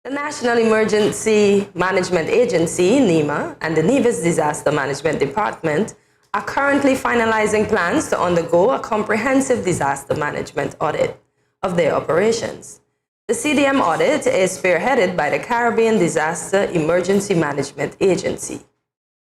The National Emergency Management Agency, NEMA, and the NEVIS Disaster Management Department are currently finalizing plans to undergo a comprehensive disaster management audit of their operations. The CDM audit is spearheaded by the Caribbean Disaster Emergency Management Agency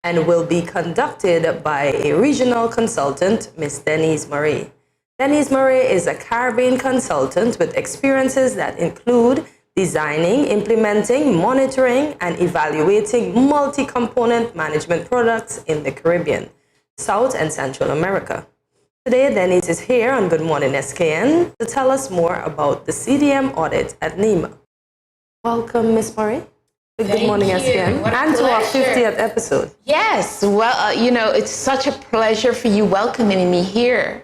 and will be conducted by a regional consultant, Ms. Denise Murray. Denise Murray is a Caribbean consultant with experiences that include designing, implementing, monitoring, and evaluating multi-component management products in the Caribbean, South and Central America. Today, Denise is here on Good Morning SKN to tell us more about the CDM audit at NEMA. Welcome, Ms. Murray. Good Morning SKN. And to our 50th episode. Yes, well, it's such a pleasure for you welcoming me here.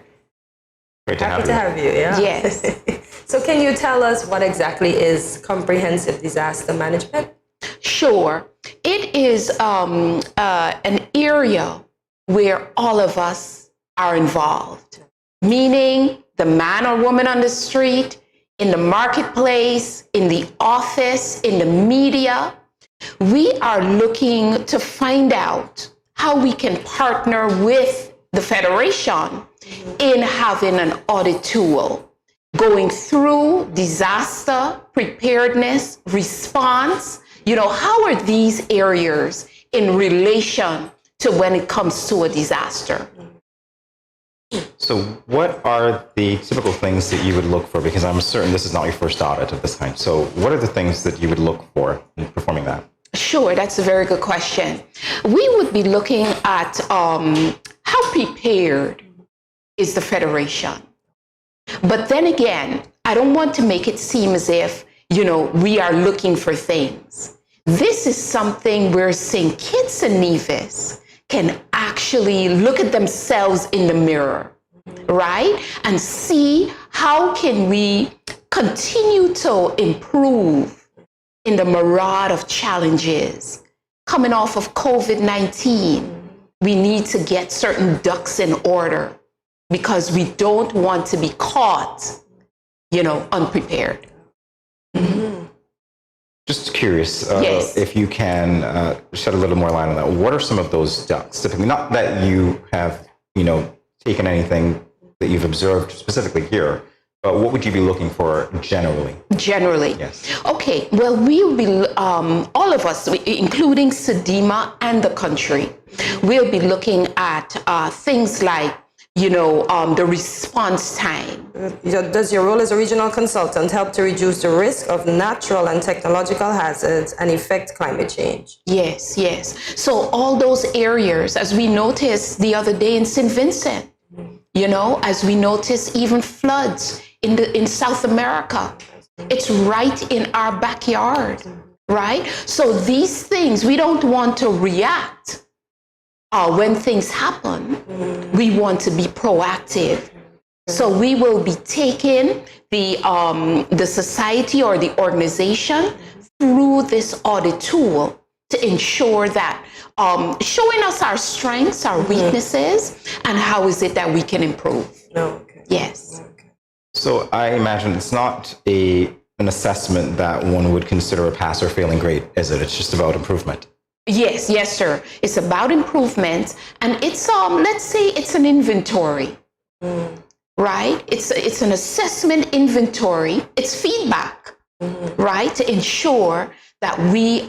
Great to Happy to have you, yeah. Yes. So can you tell us what exactly is comprehensive disaster management? Sure. It is an area where all of us are involved, meaning the man or woman on the street, in the marketplace, in the office, in the media. We are looking to find out how we can partner with the Federation in having an audit tool going through disaster preparedness, response. How are these areas in relation to when it comes to a disaster? So what are the typical things that you would look for? Because I'm certain this is not your first audit of this kind. So what are the things that you would look for in performing that? Sure, that's a very good question. We would be looking at how prepared is the Federation. But then again, I don't want to make it seem as if, we are looking for things. This is something where St. Kitts and Nevis can actually look at themselves in the mirror, right? And see how can we continue to improve in the myriad of challenges. Coming off of COVID-19, we need to get certain ducks in order because we don't want to be caught, unprepared. Mm-hmm. Just curious, yes. If you can shed a little more light on that. What are some of those ducks? Typically, not that you have, taken anything that you've observed specifically here, but what would you be looking for generally? Generally? Yes. Okay, well, we'll be, all of us, including SEDEMA and the country, we'll be looking at things like, the response time. Does your role as a regional consultant help to reduce the risk of natural and technological hazards and affect climate change? Yes, yes. So all those areas, as we noticed the other day in St. Vincent, as we noticed even floods in South America, it's right in our backyard, right? So these things, we don't want to react when things happen. We want to be proactive. So we will be taking the society or the organization through this audit tool to ensure that showing us our strengths, our weaknesses, and how is it that we can improve. Okay. Yes. So I imagine it's not an assessment that one would consider a pass or failing grade, is it? It's just about improvement. Yes, yes, sir. It's about improvement, and it's let's say it's an inventory, right? It's an assessment inventory. It's feedback, right? To ensure that we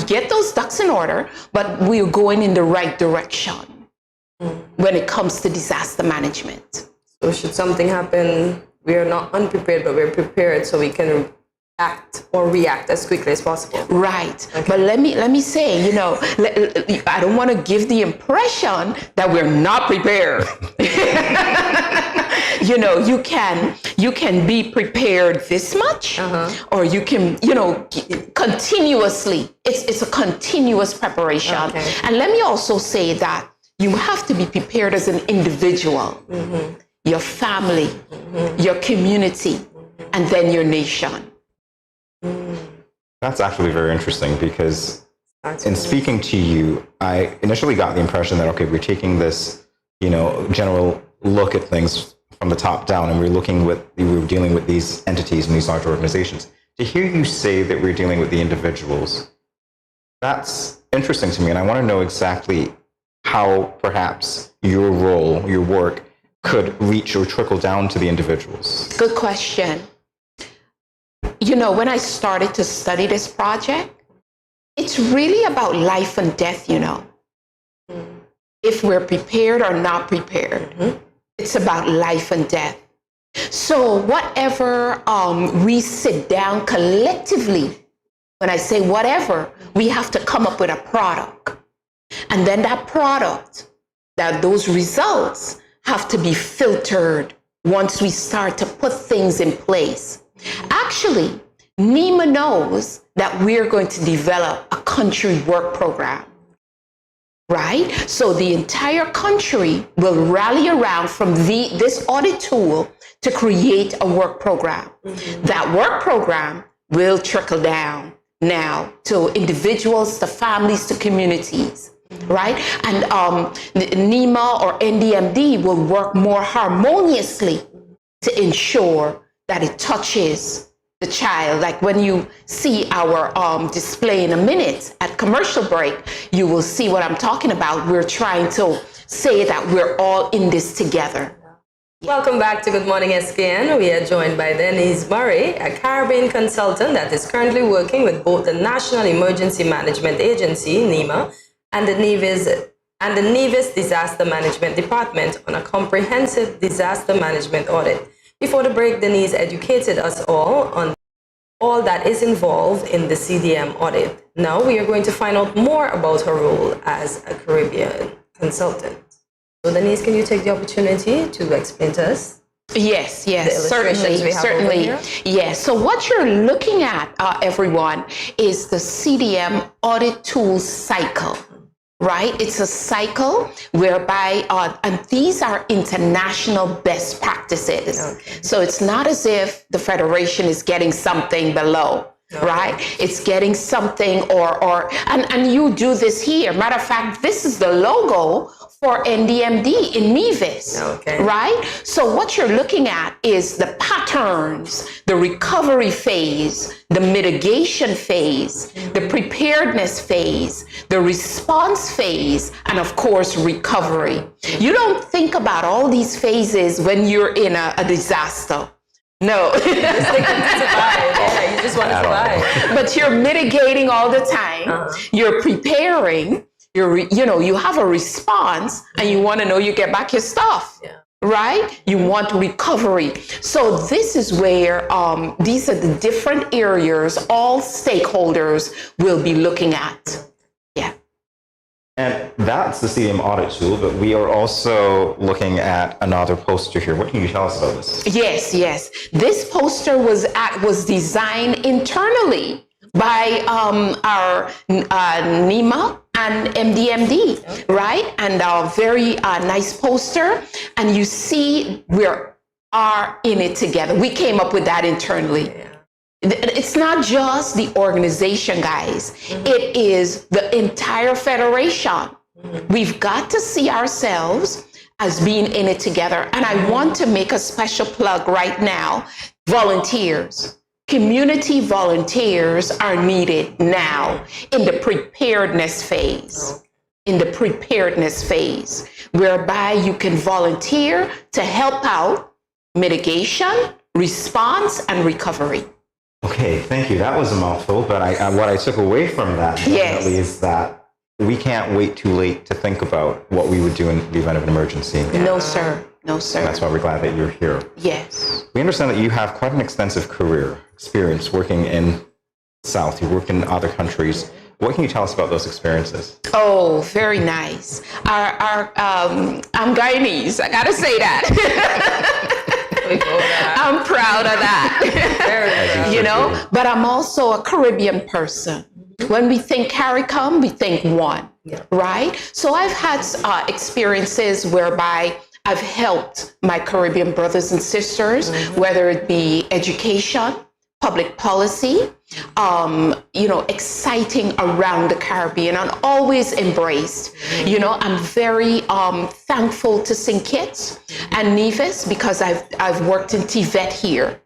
get those ducks in order, but we're going in the right direction when it comes to disaster management. So should something happen, we are not unprepared, but we're prepared so we can act or react as quickly as possible. Right. Okay. But let me say, I don't want to give the impression that we're not prepared. You can be prepared this much, or you can, continuously. It's a continuous preparation. Okay. And let me also say that you have to be prepared as an individual, your family, your community, and then your nation. That's actually very interesting because in speaking to you, I initially got the impression that, okay, we're taking this, general look at things from the top down, and we're dealing with these entities and these large organizations. to hear you say that we're dealing with the individuals, that's interesting to me. And I want to know exactly how perhaps your role, your work, could reach or trickle down to the individuals. Good question. You know, when I started to study this project, it's really about life and death, you know. If we're prepared or not prepared, it's about life and death. So whatever we sit down collectively, when I say whatever, we have to come up with a product. And then that product, those results have to be filtered once we start to put things in place. Actually, NEMA knows that we're going to develop a country work program, right? So the entire country will rally around from this audit tool to create a work program. That work program will trickle down now to individuals, to families, to communities, right? And NEMA or NDMD will work more harmoniously to ensure that it touches the child. Like when you see our display in a minute at commercial break, you will see what I'm talking about. We're trying to say that we're all in this together. Welcome back to Good Morning SKN. We are joined by Denise Murray, a Caribbean consultant that is currently working with both the National Emergency Management Agency, NEMA, and the Nevis Disaster Management Department on a comprehensive disaster management audit. Before the break, Denise educated us all on all that is involved in the CDM audit. Now we are going to find out more about her role as a Caribbean consultant. So Denise, can you take the opportunity to explain to us? Yes, certainly. Yes. So what you're looking at, everyone, is the CDM audit tool cycle, right? It's a cycle whereby, and these are international best practices. Okay. So it's not as if the Federation is getting something below. Okay. Right? It's getting something and you do this here. Matter of fact, this is the logo for NDMD in Nevis, okay. Right? So what you're looking at is the patterns, the recovery phase, the mitigation phase, the preparedness phase, the response phase, and of course, recovery. You don't think about all these phases when you're in a disaster. No. You just think to survive. Yeah, you just want to survive. But you're mitigating all the time. You're preparing. You have a response, and you want to know you get back your stuff. Yeah. Right? You want recovery. So this is where these are the different areas all stakeholders will be looking at. Yeah. And that's the CDM audit tool, but we are also looking at another poster here. What can you tell us about this? Yes. This poster was designed internally by our NEMA and MDMD, right? And a very nice poster. And you see we are in it together. We came up with that internally. Yeah. It's not just the organization, guys. It is the entire Federation. We've got to see ourselves as being in it together. And I want to make a special plug right now. Volunteers. Community volunteers are needed now in the preparedness phase. Whereby you can volunteer to help out mitigation, response, and recovery. Okay, thank you. That was a mouthful, but what I took away from that definitely is that we can't wait too late to think about what we would do in the event of an emergency. No, sir. And that's why we're glad that you're here. Yes. We understand that you have quite an extensive career experience working in South. You worked in other countries. What can you tell us about those experiences? Oh, very nice. I'm Guyanese. I gotta say that. I'm proud of that. But I'm also a Caribbean person. When we think CARICOM, we think one, right? So I've had experiences whereby I've helped my Caribbean brothers and sisters, whether it be education, public policy, exciting around the Caribbean, and always embraced. I'm very thankful to St. Kitts and Nevis because I've worked in TVET here.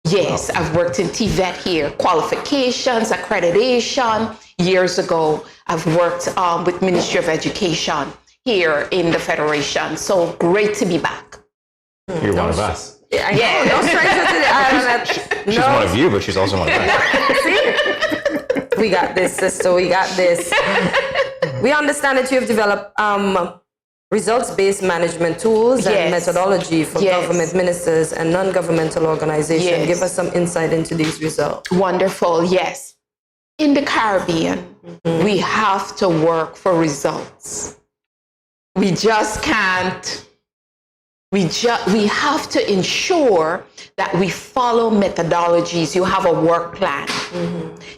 Yes, I've worked in TVET here, qualifications, accreditation. Years ago, I've worked with Ministry of Education here in the Federation. So great to be back. You're one of us. Yeah, no stranger to the island. She's one of you, but she's also one of us. See? We got this, sister. We got this. We understand that you have developed results-based management tools and methodology for government ministers and non-governmental organizations. Yes. Give us some insight into these results. Wonderful, yes. In the Caribbean, we have to work for results. We just can't. We have to ensure that we follow methodologies. You have a work plan.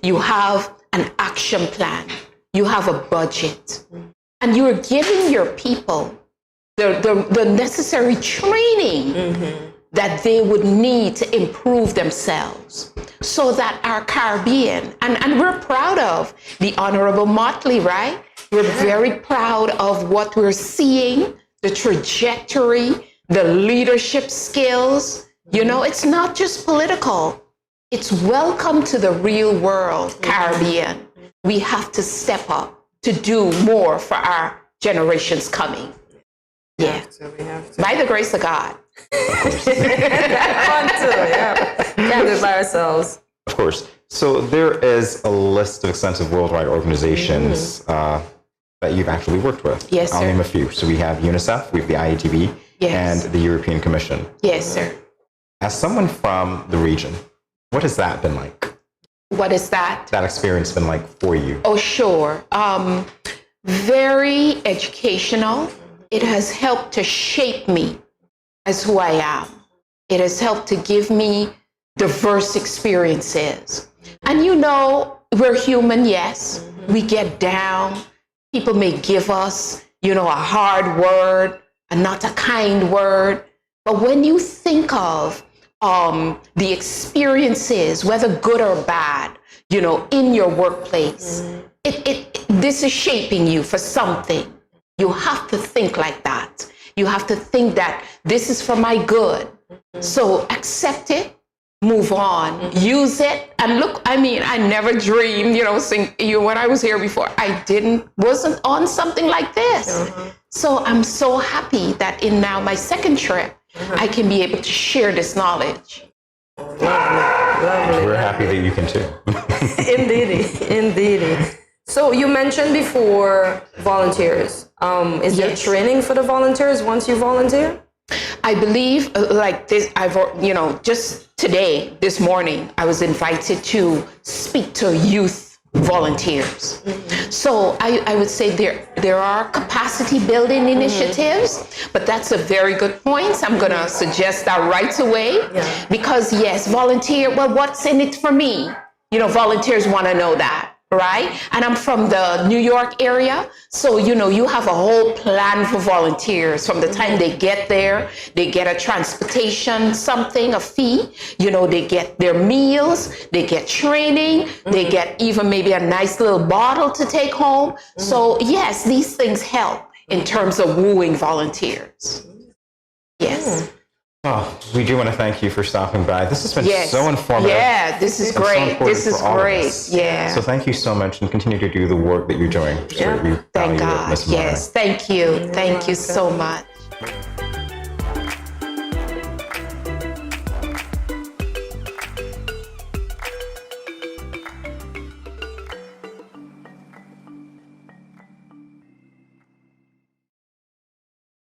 You have an action plan. You have a budget. And you're giving your people the necessary training that they would need to improve themselves so that our Caribbean, and we're proud of the Honorable Motley, right? We're very proud of what we're seeing, the trajectory, the leadership skills. You know, it's not just political. It's welcome to the real world, Caribbean. We have to step up to do more for our generations coming. Yeah. We have to. By the grace of God. Can't do it by ourselves. Of course. So there is a list of extensive worldwide organizations that you've actually worked with. Yes, I'll sir. name a few. So we have UNICEF, we have the IATB, Yes. and the European Commission. Yes, sir. As someone from the region, what has that been like? What is that? That experience been like for you? Oh, sure. Very educational. It has helped to shape me as who I am. It has helped to give me diverse experiences. And you know, we're human, yes. We get down. People may give us, you know, a hard word and not a kind word. But when you think of the experiences, whether good or bad, you know, in your workplace, this is shaping you for something. You have to think like that. You have to think that this is for my good. So accept it, move on, use it. And look, I mean, I never dreamed, you know, when I was here before, wasn't on something like this. So I'm so happy that in now my second trip, I can be able to share this knowledge. Lovely. We're happy that you can too. Indeed. So you mentioned before volunteers. Is there training for the volunteers once you volunteer? I believe like this, just today, this morning, I was invited to speak to youth volunteers. So I would say there are capacity building initiatives, but that's a very good point. I'm going to suggest that right away because yes, volunteer, well, what's in it for me? You know, volunteers want to know that. Right? And I'm from the New York area. So, you know, you have a whole plan for volunteers. From the time they get there, they get a transportation, a fee. You know, they get their meals, they get training, they get even maybe a nice little bottle to take home. So, yes, these things help in terms of wooing volunteers. Yes. Oh, we do want to thank you for stopping by. This has been so informative. Yeah, this is great. This is great. Yeah. So thank you so much and continue to do the work that you're doing. Thank God. Yes, thank you. Thank you so much.